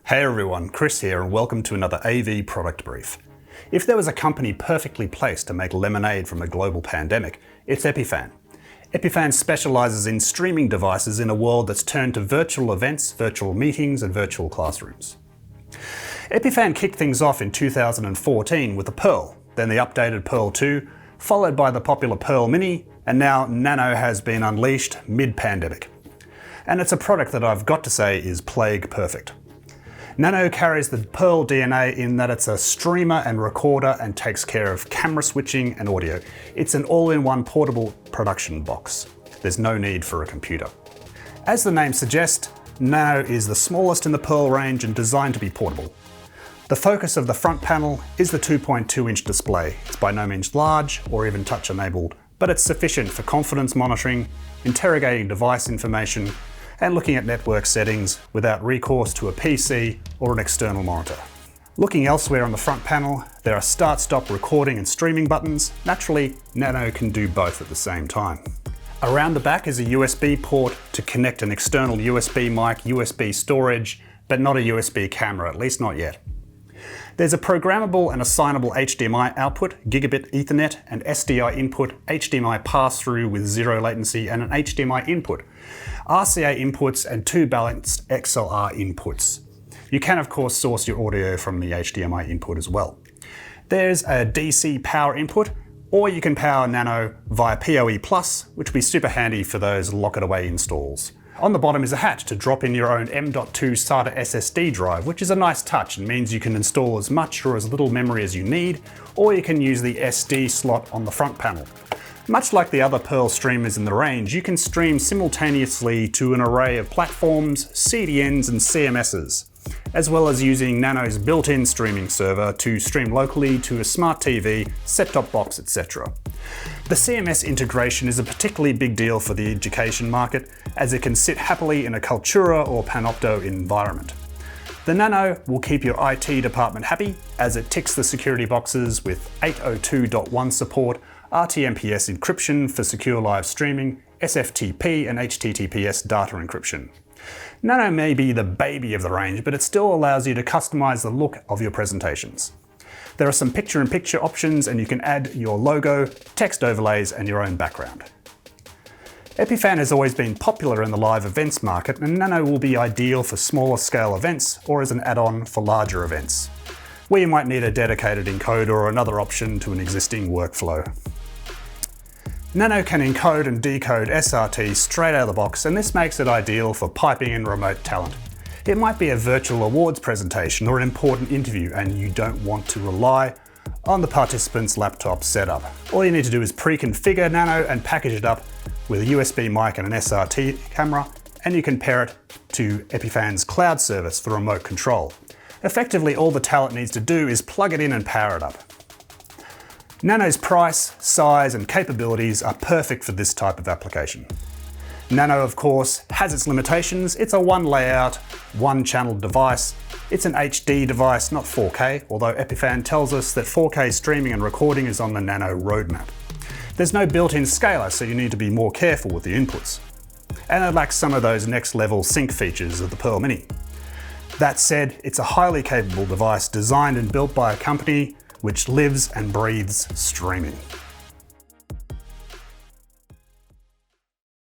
Hey everyone, Chris here and welcome to another AV product brief. If there was a company perfectly placed to make lemonade from a global pandemic, it's Epiphan. Epiphan specializes in streaming devices in a world that's turned to virtual events, virtual meetings and virtual classrooms. Epiphan kicked things off in 2014 with the Pearl, then the updated Pearl 2, followed by the popular Pearl Mini, and now Nano has been unleashed mid-pandemic. And it's a product that I've got to say is plague perfect. Nano carries the Pearl DNA in that it's a streamer and recorder and takes care of camera switching and audio. It's an all-in-one portable production box. There's no need for a computer. As the name suggests, Nano is the smallest in the Pearl range and designed to be portable. The focus of the front panel is the 2.2-inch display. It's by no means large or even touch-enabled, but it's sufficient for confidence monitoring, interrogating device information, and looking at network settings without recourse to a PC or an external monitor. Looking elsewhere on the front panel, there are start-stop recording and streaming buttons. Naturally, Nano can do both at the same time. Around the back is a USB port to connect an external USB mic, USB storage, but not a USB camera, at least not yet. There's a programmable and assignable HDMI output, gigabit Ethernet, and SDI input, HDMI pass-through with zero latency, and an HDMI input, RCA inputs, and two balanced XLR inputs. You can of course source your audio from the HDMI input as well. There's a DC power input, or you can power Nano via PoE+, which will be super handy for those lock-it-away installs. On the bottom is a hatch to drop in your own M.2 SATA SSD drive, which is a nice touch and means you can install as much or as little memory as you need, or you can use the SD slot on the front panel. Much like the other Pearl streamers in the range, you can stream simultaneously to an array of platforms, CDNs and CMSs, as well as using Nano's built-in streaming server to stream locally to a smart TV, set-top box, etc. The CMS integration is a particularly big deal for the education market, as it can sit happily in a Cultura or Panopto environment. The Nano will keep your IT department happy, as it ticks the security boxes with 802.1 support, RTMPS encryption for secure live streaming, SFTP and HTTPS data encryption. Nano may be the baby of the range, but it still allows you to customize the look of your presentations. There are some picture-in-picture options, and you can add your logo, text overlays, and your own background. Epiphan has always been popular in the live events market, and Nano will be ideal for smaller scale events or as an add-on for larger events, where you might need a dedicated encoder or another option to an existing workflow. Nano can encode and decode SRT straight out of the box, and this makes it ideal for piping in remote talent. It might be a virtual awards presentation or an important interview, and you don't want to rely on the participant's laptop setup. All you need to do is pre-configure Nano and package it up with a USB mic and an SRT camera, and you can pair it to Epiphan's cloud service for remote control. Effectively, all the talent needs to do is plug it in and power it up. Nano's price, size and capabilities are perfect for this type of application. Nano, of course, has its limitations. It's a one layout, one channel device. It's an HD device, not 4K, although Epiphan tells us that 4K streaming and recording is on the Nano roadmap. There's no built-in scaler, so you need to be more careful with the inputs. And it lacks some of those next-level sync features of the Pearl Mini. That said, it's a highly capable device designed and built by a company which lives and breathes streaming.